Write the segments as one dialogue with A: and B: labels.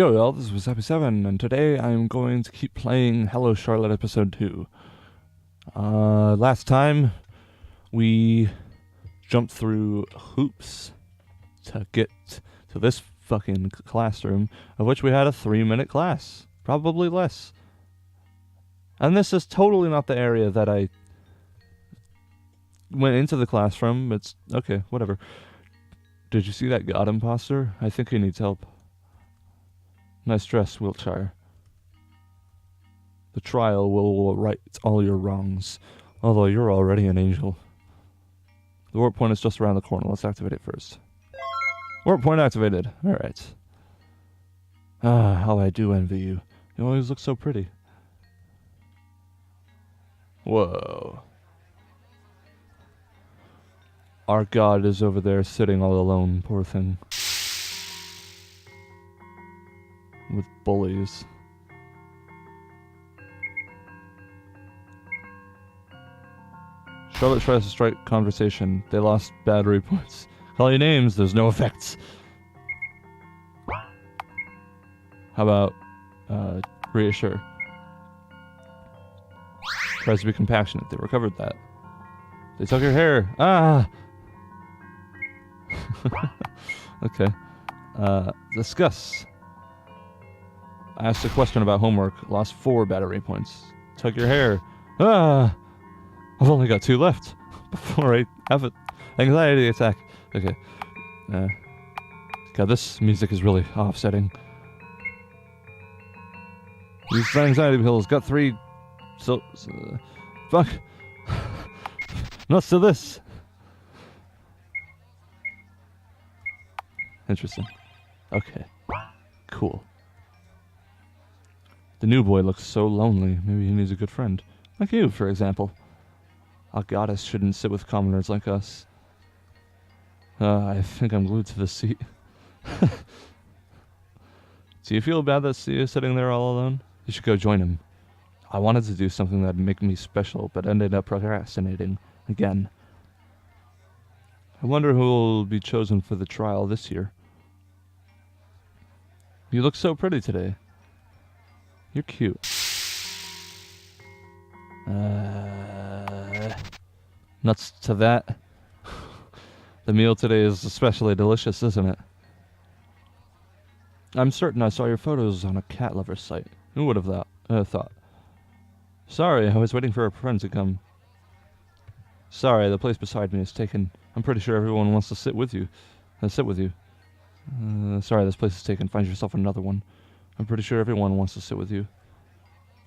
A: Yo y'all, this was episode 7, and today I'm going to keep playing Hello Charlotte episode 2. Last time, we jumped through hoops to get to this fucking classroom, of which we had a 3-minute class. Probably less. And this is totally not the area that I went into the classroom. It's, okay, whatever. Did you see that god imposter? I think he needs help. Nice dress, Wiltshire. The trial will right all your wrongs, although you're already an angel. The warp point is just around the corner. Let's activate it first. Warp point activated. Alright. Ah, how I do envy you. You always look so pretty. Whoa. Our god is over there sitting all alone, poor thing. With bullies. Charlotte tries to strike conversation. They lost battery points. Call your names, there's no effects. How about, reassure? Tries to be compassionate. They recovered that. They took your hair. Ah! Okay. Discuss. I asked a question about homework. Lost 4 battery points. Took your hair. Ah! I've only got 2 left before I have an anxiety attack. Okay. God, this music is really offsetting. These anxiety pills got 3. So fuck. Nuts to this. Interesting. Okay. Cool. The new boy looks so lonely. Maybe he needs a good friend. Like you, for example. A goddess shouldn't sit with commoners like us. I think I'm glued to the seat. Do you feel bad that Sia is sitting there all alone? You should go join him. I wanted to do something that'd make me special, but ended up procrastinating again. I wonder who will be chosen for the trial this year. You look so pretty today. You're cute. Nuts to that. The meal today is especially delicious, isn't it? I'm certain I saw your photos on a cat lover site. Who would have thought? Sorry, I was waiting for a friend to come. Sorry, the place beside me is taken. I'm pretty sure everyone wants to sit with you. Sorry, this place is taken. Find yourself another one. I'm pretty sure everyone wants to sit with you.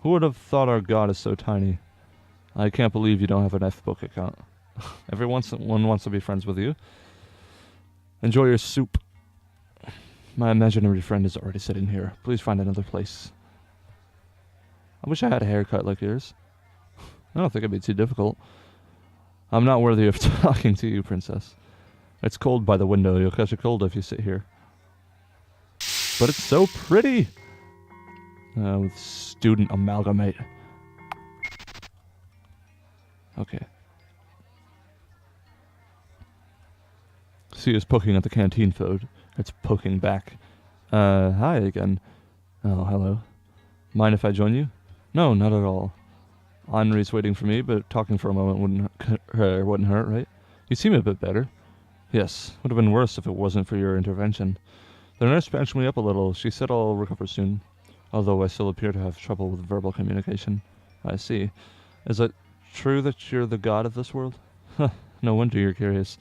A: Who would have thought our god is so tiny? I can't believe you don't have an F-book account. Everyone wants to be friends with you. Enjoy your soup. My imaginary friend is already sitting here. Please find another place. I wish I had a haircut like yours. I don't think it'd be too difficult. I'm not worthy of talking to you, princess. It's cold by the window. You'll catch a cold if you sit here. But it's so pretty! With student amalgamate. Okay. Sia's poking at the canteen food. It's poking back. Hi again. Oh, hello. Mind if I join you? No, not at all. Henri's waiting for me, but talking for a moment wouldn't hurt, right? You seem a bit better. Yes, would have been worse if it wasn't for your intervention. The nurse patched me up a little. She said I'll recover soon, although I still appear to have trouble with verbal communication. I see. Is it true that you're the god of this world? Huh, no wonder you're curious.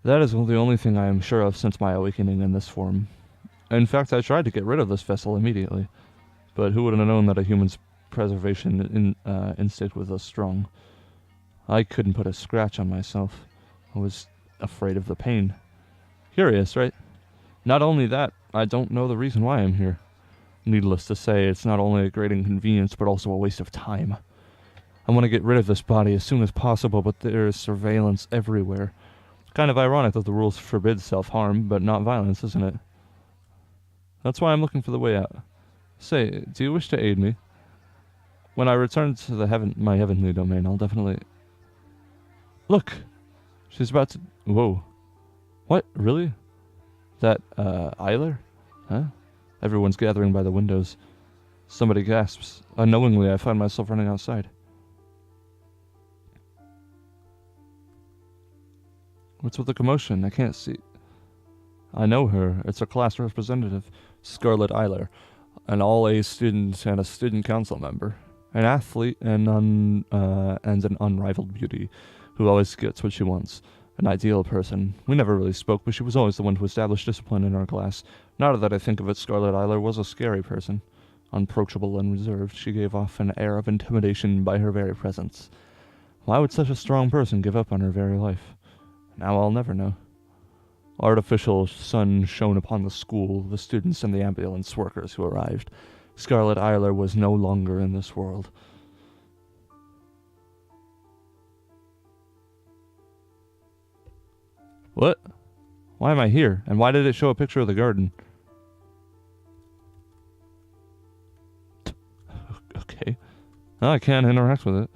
A: That is the only thing I am sure of since my awakening in this form. In fact, I tried to get rid of this vessel immediately, but who would have known that a human's preservation instinct was as strong? I couldn't put a scratch on myself. I was afraid of the pain. Curious, right? Not only that, I don't know the reason why I'm here. Needless to say, it's not only a great inconvenience, but also a waste of time. I want to get rid of this body as soon as possible, but there is surveillance everywhere. Kind of ironic that the rules forbid self-harm, but not violence, isn't it? That's why I'm looking for the way out. Say, do you wish to aid me? When I return to my heavenly domain, I'll definitely... Look! She's about to... Whoa. What? Really? That, Eiler? Huh? Everyone's gathering by the windows. Somebody gasps. Unknowingly, I find myself running outside. What's with the commotion? I can't see. I know her. It's our class representative, Scarlet Eiler, an all-A student and a student council member. An athlete and an unrivaled beauty who always gets what she wants. An ideal person. We never really spoke, but she was always the one to establish discipline in our class. Now that I think of it, Scarlet Eiler was a scary person. Unapproachable and reserved, she gave off an air of intimidation by her very presence. Why would such a strong person give up on her very life? Now I'll never know. Artificial sun shone upon the school, the students, and the ambulance workers who arrived. Scarlet Eiler was no longer in this world. What? Why am I here? And why did it show a picture of the garden? Okay. Oh, I can't interact with it.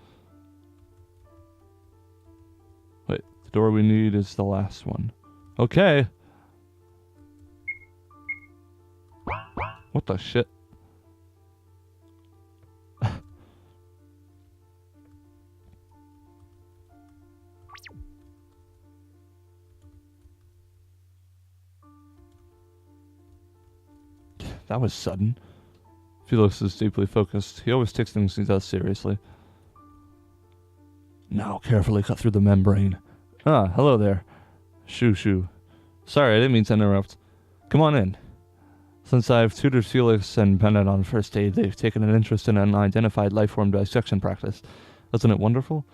A: Wait, the door we need is the last one. Okay. What the shit? That was sudden. Felix is deeply focused. He always takes things he does seriously. Now carefully cut through the membrane. Ah, hello there. Shoo. Sorry, I didn't mean to interrupt. Come on in. Since I've tutored Felix and Bennett on first aid, they've taken an interest in an unidentified lifeform dissection practice. Isn't it wonderful?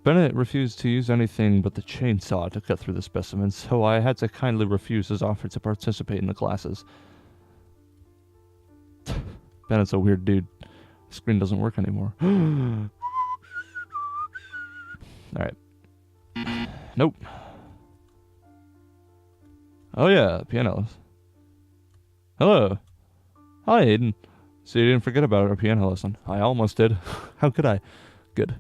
A: Bennett refused to use anything but the chainsaw to cut through the specimens, so I had to kindly refuse his offer to participate in the classes. Bennett's a weird dude. The screen doesn't work anymore. Alright. Nope. Oh yeah, pianos. Hello. Hi, Aiden. So you didn't forget about our piano lesson. I almost did. How could I? Good.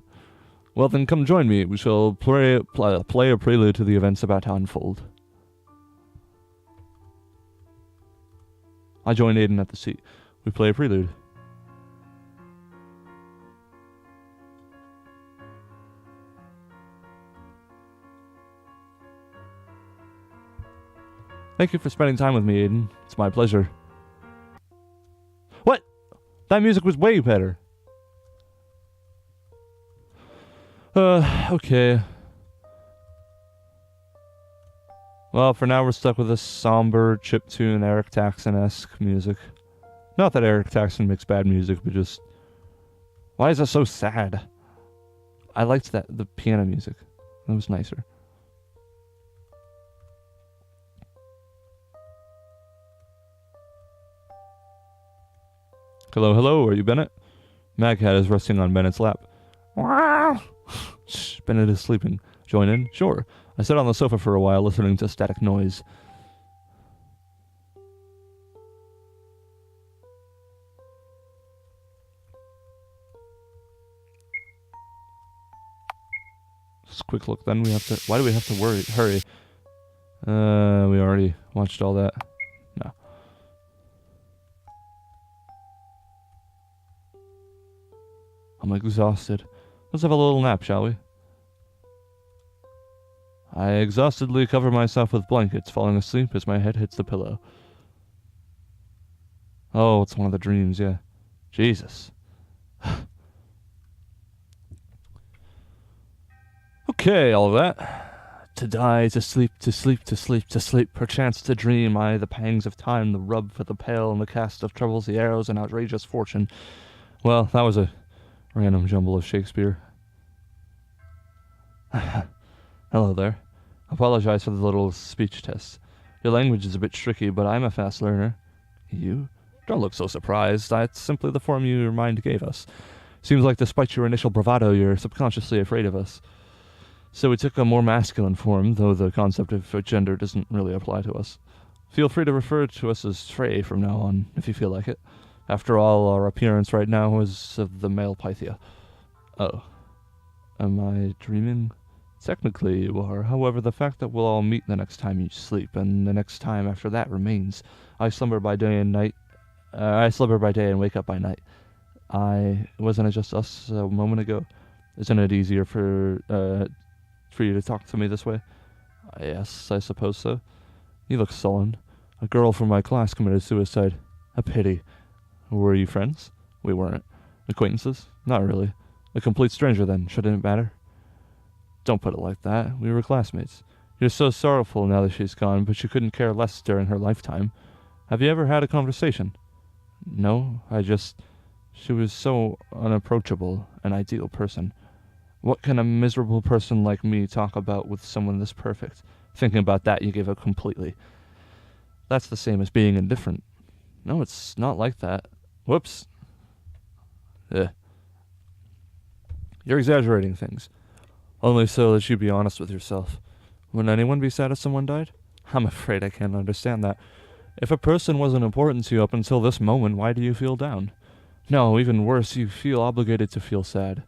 A: Well then, come join me. We shall play a prelude to the events about to unfold. I join Aiden at the seat. We play a prelude. Thank you for spending time with me, Aiden. It's my pleasure. What? That music was way better. Okay. Well, for now we're stuck with this somber, chiptune, Eric Taxon-esque music. Not that Eric Taxon makes bad music, but just... Why is it so sad? I liked the piano music. That was nicer. Hello, are you Bennett? Maghat is resting on Bennett's lap. Shh, Bennett is sleeping. Join in? Sure. I sat on the sofa for a while, listening to static noise. Just a quick look, then we have to... Why do we have to hurry? We already watched all that. No. I'm exhausted. Let's have a little nap, shall we? I exhaustedly cover myself with blankets, falling asleep as my head hits the pillow. Oh, it's one of the dreams, yeah. Jesus. Okay, all of that. To die, to sleep, to sleep, to sleep, to sleep, perchance to dream, aye, the pangs of time, the rub for the pale, and the cast of troubles, the arrows, and outrageous fortune. Well, that was a random jumble of Shakespeare. Hello there. Apologize for the little speech test. Your language is a bit tricky, but I'm a fast learner. You? Don't look so surprised. That's simply the form your mind gave us. Seems like despite your initial bravado, you're subconsciously afraid of us. So we took a more masculine form, though the concept of gender doesn't really apply to us. Feel free to refer to us as Frey from now on, if you feel like it. After all, our appearance right now is of the male Pythia. Oh. Am I dreaming? Technically you are. However, the fact that we'll all meet the next time you sleep, and the next time after that remains. I slumber by day and night, I slumber by day and wake up by night. Wasn't it just us a moment ago? Isn't it easier for you to talk to me this way? Yes, I suppose so. You look sullen. A girl from my class committed suicide. A pity. Were you friends? We weren't. Acquaintances? Not really. A complete stranger then, shouldn't it matter? Don't put it like that. We were classmates. You're so sorrowful now that she's gone, but you couldn't care less during her lifetime. Have you ever had a conversation? No, she was so unapproachable, an ideal person. What can a miserable person like me talk about with someone this perfect? Thinking about that, you give up completely. That's the same as being indifferent. No, it's not like that. Whoops. You're exaggerating things. Only so that you be honest with yourself. Would anyone be sad if someone died? I'm afraid I can't understand that. If a person wasn't important to you up until this moment, why do you feel down? No, even worse, you feel obligated to feel sad.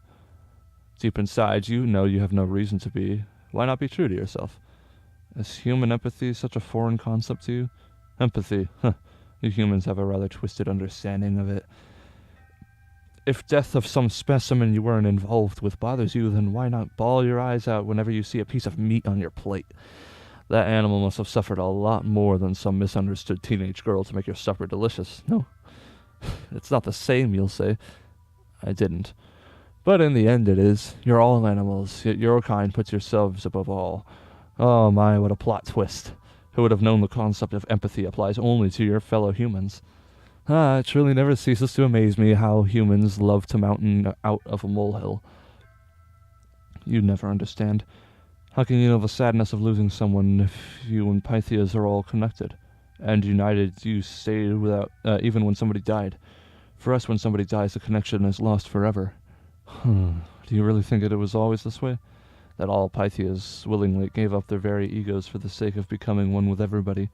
A: Deep inside, you know you have no reason to be. Why not be true to yourself? Is human empathy such a foreign concept to you? Empathy, you humans have a rather twisted understanding of it. If death of some specimen you weren't involved with bothers you, then why not bawl your eyes out whenever you see a piece of meat on your plate? That animal must have suffered a lot more than some misunderstood teenage girl to make your supper delicious. No, it's not the same, you'll say. I didn't. But in the end it is. You're all animals, yet your kind puts yourselves above all. Oh my, what a plot twist. Who would have known the concept of empathy applies only to your fellow humans? It truly never ceases to amaze me how humans love to mountain out of a molehill. You'd never understand. How can you know the sadness of losing someone if you and Pythias are all connected? And united, you stayed without, even when somebody died. For us, when somebody dies, the connection is lost forever. Do you really think that it was always this way? That all Pythias willingly gave up their very egos for the sake of becoming one with everybody?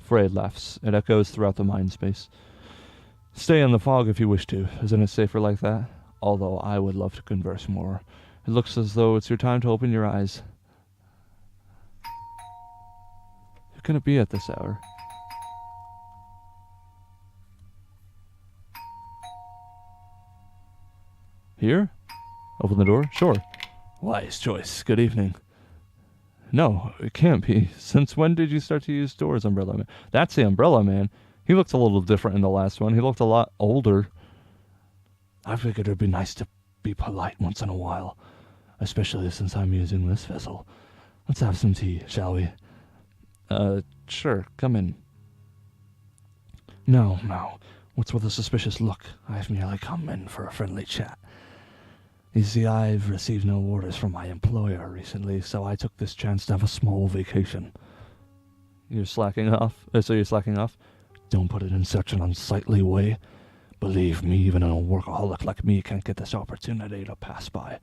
A: Freyd laughs. It echoes throughout the mind space. Stay in the fog if you wish to. Isn't it safer like that? Although I would love to converse more. It looks as though it's your time to open your eyes. Who can it be at this hour? Here? Open the door? Sure. Wise choice. Good evening. No, it can't be. Since when did you start to use doors, Umbrella Man? That's the Umbrella Man. He looked a little different in the last one. He looked a lot older. I figured it'd be nice to be polite once in a while, especially since I'm using this vessel. Let's have some tea, shall we? Sure, come in. No. What's with the suspicious look? I've merely come in for a friendly chat. You see, I've received no orders from my employer recently, so I took this chance to have a small vacation. You're slacking off? So you're slacking off? Don't put it in such an unsightly way. Believe me, even a workaholic like me can't get this opportunity to pass by.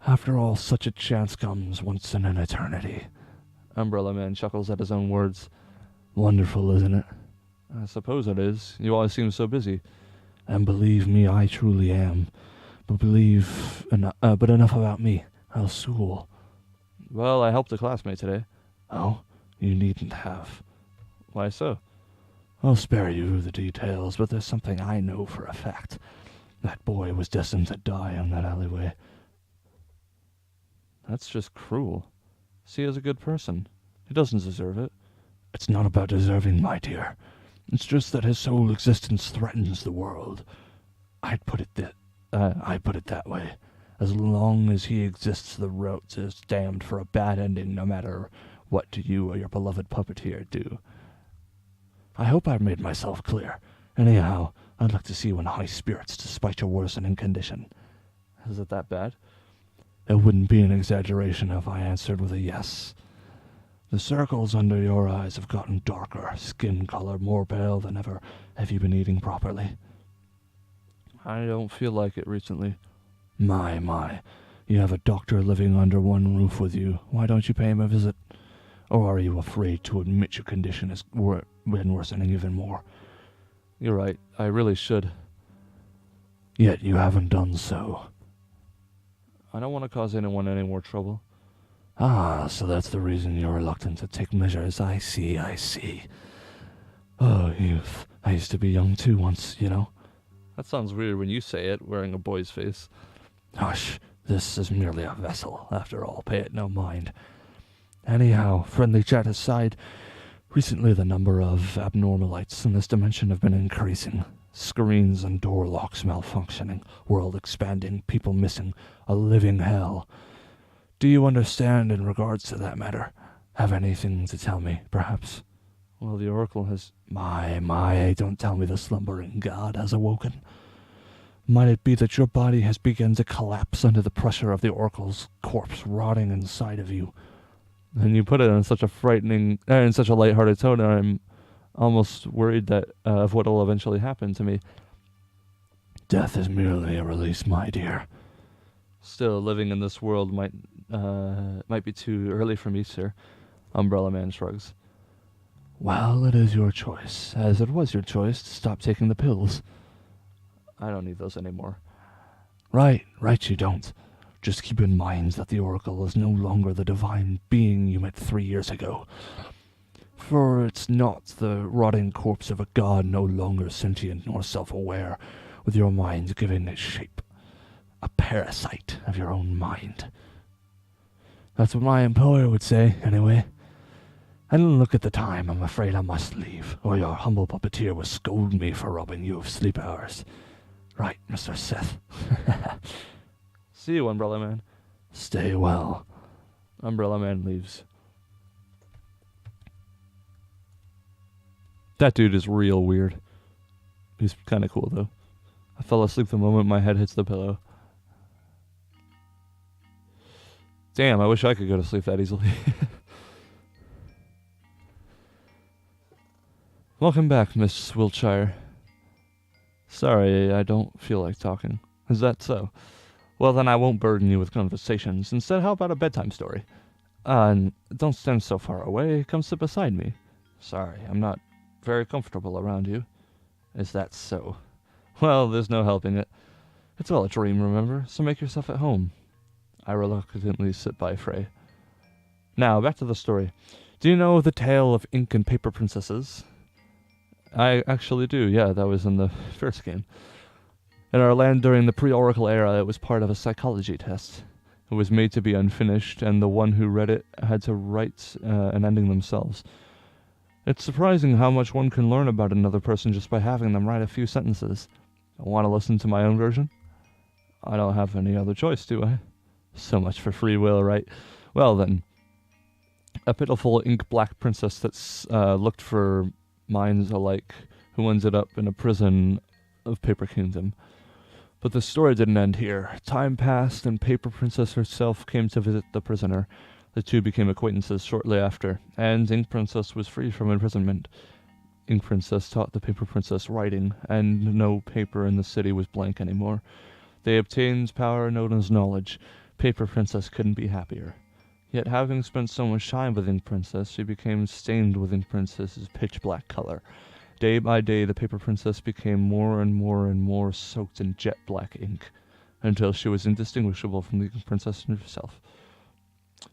A: After all, such a chance comes once in an eternity. Umbrella Man chuckles at his own words. Wonderful, isn't it? I suppose it is. You always seem so busy. And believe me, I truly am. But enough about me. How's school? Well, I helped a classmate today. Oh? You needn't have. Why so? I'll spare you the details, but there's something I know for a fact. That boy was destined to die in that alleyway. That's just cruel. See, as a good person. He doesn't deserve it. It's not about deserving, my dear. It's just that his sole existence threatens the world. I put it that way. As long as he exists, the route is damned for a bad ending, no matter what do you or your beloved puppeteer do. I hope I've made myself clear. Anyhow, I'd like to see you in high spirits despite your worsening condition. Is it that bad? It wouldn't be an exaggeration if I answered with a yes. The circles under your eyes have gotten darker, skin color more pale than ever. Have you been eating properly? I don't feel like it recently. My. You have a doctor living under one roof with you. Why don't you pay him a visit? Or are you afraid to admit your condition has been worsening even more? You're right. I really should. Yet you haven't done so. I don't want to cause anyone any more trouble. So that's the reason you're reluctant to take measures. I see. Oh, youth. I used to be young too once, you know. That sounds weird when you say it, wearing a boy's face. Hush, this is merely a vessel, after all, pay it no mind. Anyhow, friendly chat aside, recently the number of abnormalites in this dimension have been increasing. Screens and door locks malfunctioning, world expanding, people missing, a living hell. Do you understand in regards to that matter? Have anything to tell me, perhaps? Well, the Oracle has... My, don't tell me the slumbering god has awoken. Might it be that your body has begun to collapse under the pressure of the Oracle's corpse rotting inside of you? And you put it in such a frightening, in such a lighthearted tone, and I'm almost worried that of what will eventually happen to me. Death is merely a release, my dear. Still, living in this world might be too early for me, sir. Umbrella Man shrugs. Well, it is your choice, as it was your choice to stop taking the pills. I don't need those anymore. Right, you don't. Just keep in mind that the Oracle is no longer the divine being you met 3 years ago. For it's not the rotting corpse of a god no longer sentient nor self-aware, with your mind giving it shape. A parasite of your own mind. That's what my employer would say, anyway. And look at the time, I'm afraid I must leave, or your humble puppeteer will scold me for robbing you of sleep hours. Right, Mr. Seth. See you, Umbrella Man. Stay well. Umbrella Man leaves. That dude is real weird. He's kind of cool, though. I fell asleep the moment my head hits the pillow. Damn, I wish I could go to sleep that easily. Welcome back, Miss Wiltshire. Sorry, I don't feel like talking. Is that so? Well, then I won't burden you with conversations. Instead, how about a bedtime story? And don't stand so far away. Come sit beside me. Sorry, I'm not very comfortable around you. Is that so? Well, there's no helping it. It's all a dream, remember? So make yourself at home. I reluctantly sit by Frey. Now, back to the story. Do you know the tale of ink and paper princesses? I actually do, yeah, that was in the first game. In our land during the pre-Oracle era, it was part of a psychology test. It was made to be unfinished, and the one who read it had to write an ending themselves. It's surprising how much one can learn about another person just by having them write a few sentences. I want to listen to my own version? I don't have any other choice, do I? So much for free will, right? Well then, a pitiful ink-black princess that's looked for minds alike, who ended up in a prison of Paper Kingdom. But the story didn't end here. Time passed, and Paper Princess herself came to visit the prisoner. The two became acquaintances shortly after, and Ink Princess was free from imprisonment. Ink Princess taught the Paper Princess writing, and no paper in the city was blank anymore. They obtained power known as knowledge. Paper Princess couldn't be happier. Yet having spent so much time with Ink Princess, she became stained with Ink Princess's pitch-black color. Day by day, the Paper Princess became more and more soaked in jet-black ink, until she was indistinguishable from the Ink Princess herself.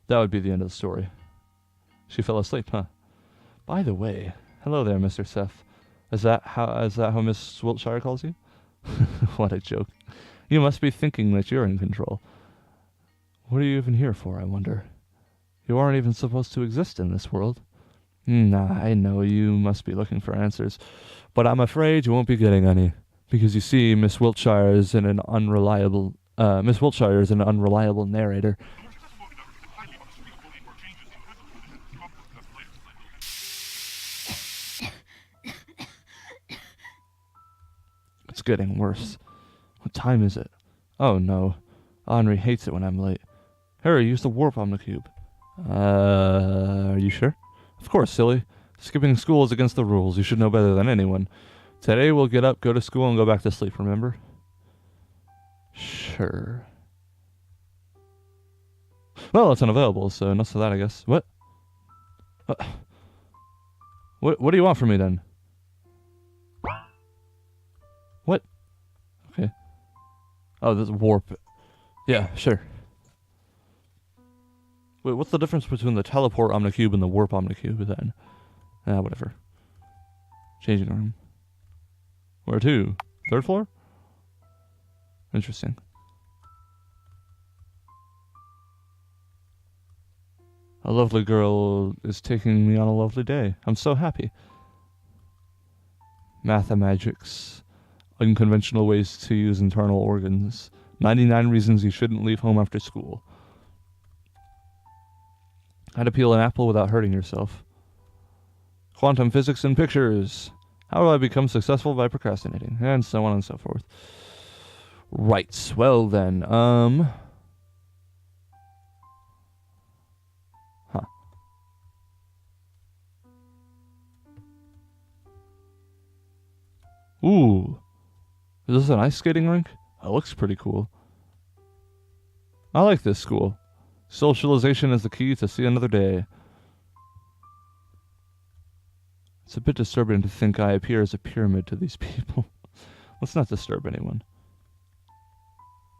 A: That would be the end of the story. She fell asleep, huh? By the way, hello there, Mr. Seth. Is that how Miss Wiltshire calls you? What a joke. You must be thinking that you're in control. What are you even here for, I wonder? You aren't even supposed to exist in this world. Nah, I know you must be looking for answers, but I'm afraid you won't be getting any, because you see, Miss Wiltshire is an unreliable narrator. It's getting worse. What time is it? Oh no, Henri hates it when I'm late. Harry, use the warp omnicube. Are you sure? Of course, silly. Skipping school is against the rules. You should know better than anyone. Today we'll get up, go to school, and go back to sleep, remember? Sure. Well, it's unavailable, so enough of that, I guess. What? What do you want from me, then? What? Okay. Oh, this warp. Yeah, sure. Wait, what's the difference between the teleport omnicube and the warp omnicube then? Whatever. Changing room. Where to? 3rd floor? Interesting. A lovely girl is taking me on a lovely day. I'm so happy. Mathemagics. Unconventional ways to use internal organs. 99 reasons you shouldn't leave home after school. How to peel an apple without hurting yourself. Quantum physics and pictures. How do I become successful by procrastinating? And so on and so forth. Right. Well then, Ooh. Is this an ice skating rink? That looks pretty cool. I like this school. Socialization is the key to see another day. It's a bit disturbing to think I appear as a pyramid to these people. Let's not disturb anyone.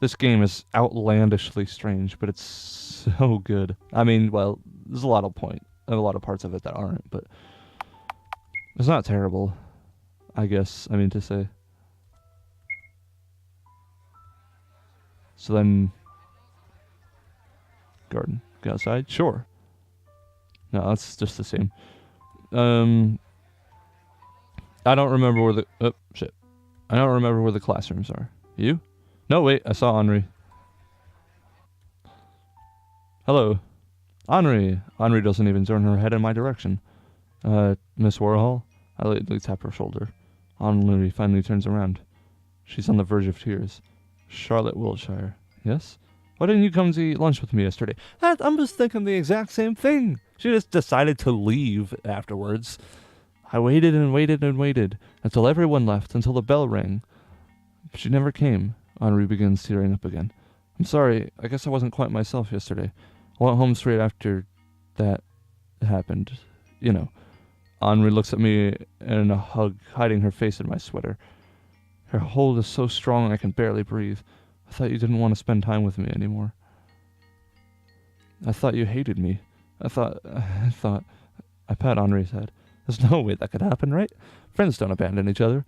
A: This game is outlandishly strange, but it's so good. I mean, well, there's a lot of parts of it that aren't, but it's not terrible, I guess, I mean to say. So then, garden, go outside, sure. No, that's just the same. I don't remember where the, oh, shit. I don't remember where the classrooms are. You? No, wait, I saw Henri. Hello. Henri. Henri doesn't even turn her head in my direction. Miss Warhol? I lightly tap her shoulder. Henri finally turns around. She's on the verge of tears. Charlotte Wiltshire. Yes? Why didn't you come to eat lunch with me yesterday? I'm just thinking the exact same thing. She just decided to leave afterwards. I waited and waited and waited until everyone left, until the bell rang. She never came. Henri begins tearing up again. I'm sorry. I guess I wasn't quite myself yesterday. I went home straight after that happened. You know. Henri looks at me in a hug, hiding her face in my sweater. Her hold is so strong I can barely breathe. I thought you didn't want to spend time with me anymore. I thought you hated me. I thought... I pat Henri's head. There's no way that could happen, right? Friends don't abandon each other.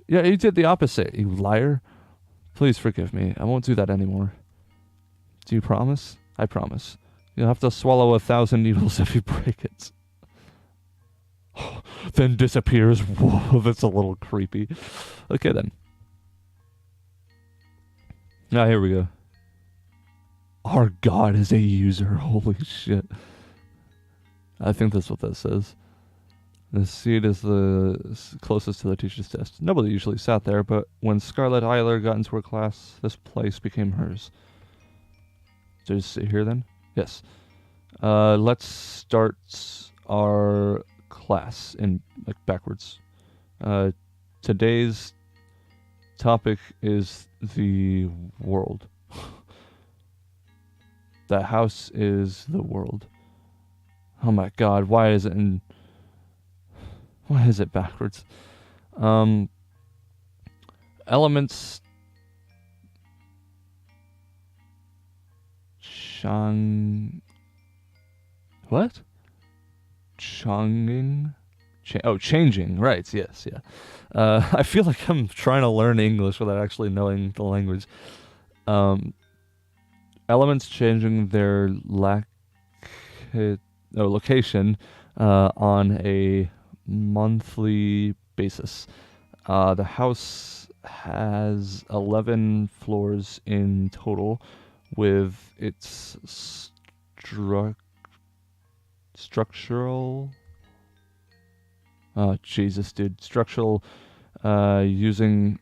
A: Yeah, you did the opposite, you liar. Please forgive me. I won't do that anymore. Do you promise? I promise. You'll have to swallow 1,000 needles if you break it. Then disappears. Whoa, that's a little creepy. Okay, then. Ah, here we go. Our God is a user. Holy shit. I think that's what that says. The seat is the closest to the teacher's desk. Nobody usually sat there, but when Scarlett Eiler got into her class, this place became hers. Did you sit here then? Yes. Let's start our class in backwards. Today's topic is the world. The house is the world. Oh my God, why is it backwards? Elements. What? Changing. Right, yes, yeah. I feel like I'm trying to learn English without actually knowing the language. Elements changing their location on a monthly basis. The house has 11 floors in total, with its structural... Oh, Jesus, dude. Structural, using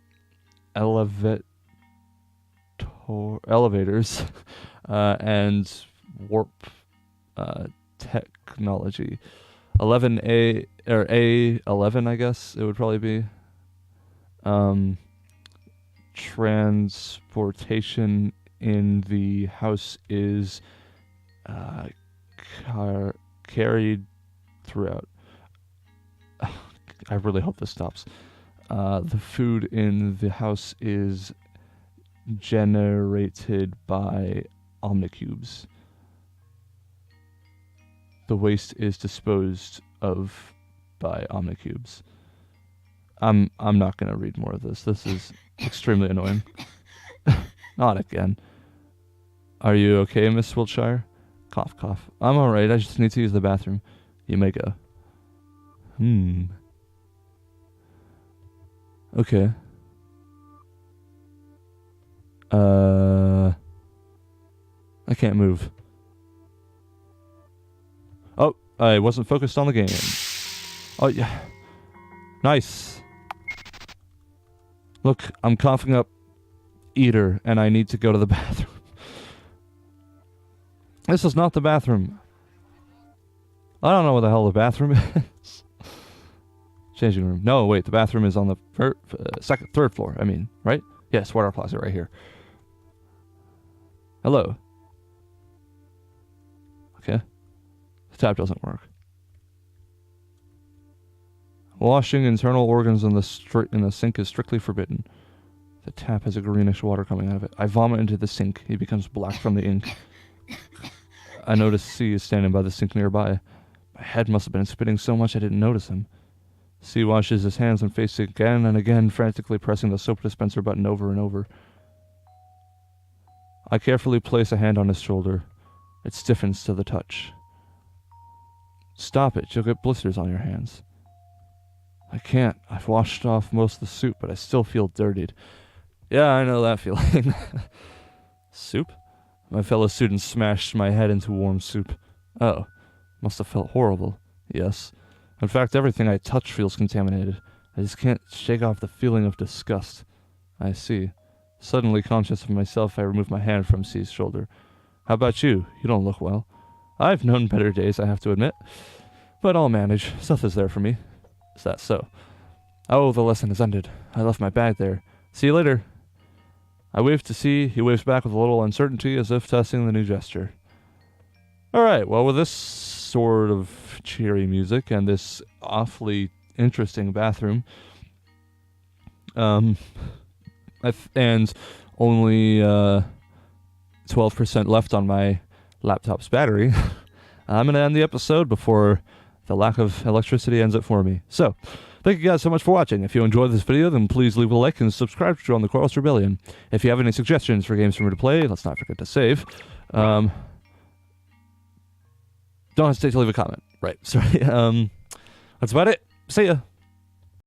A: elevators and warp technology. 11A, or A11, I guess it would probably be. Transportation in the house is carried throughout. I really hope this stops. The food in the house is generated by omnicubes. The waste is disposed of by omnicubes. I'm not gonna read more of this. This is extremely annoying. Not again. Are you okay, Miss Wiltshire? Cough, cough. I'm alright. I just need to use the bathroom. You may go. Okay. I can't move. Oh, I wasn't focused on the game. Oh, yeah. Nice. Look, I'm coughing up Eater, and I need to go to the bathroom. This is not the bathroom. I don't know what the hell the bathroom is. Changing room. No, wait, the bathroom is on the third floor, I mean, right? Yes, water closet right here. Hello. Okay. The tap doesn't work. Washing internal organs in the sink is strictly forbidden. The tap has a greenish water coming out of it. I vomit into the sink. He becomes black from the ink. I notice C is standing by the sink nearby. My head must have been spinning so much I didn't notice him. C washes his hands and face again and again, frantically pressing the soap dispenser button over and over. I carefully place a hand on his shoulder. It stiffens to the touch. Stop it, you'll get blisters on your hands. I can't. I've washed off most of the soup, but I still feel dirtied. Yeah, I know that feeling. Soup? My fellow student smashed my head into warm soup. Oh, must have felt horrible. Yes. In fact, everything I touch feels contaminated. I just can't shake off the feeling of disgust. I see. Suddenly conscious of myself, I remove my hand from C's shoulder. How about you? You don't look well. I've known better days, I have to admit. But I'll manage. Seth is there for me. Is that so? Oh, the lesson has ended. I left my bag there. See you later. I wave to C. He waves back with a little uncertainty, as if testing the new gesture. Alright, well, with this sort of cheery music and this awfully interesting bathroom, and only 12% left on my laptop's battery, I'm going to end the episode before the lack of electricity ends it for me. So, thank you guys so much for watching. If you enjoyed this video, then please leave a like and subscribe to join the Chorus Rebellion. If you have any suggestions for games for me to play, let's not forget to save. Don't hesitate to leave a comment. Right, sorry. That's about it. See ya.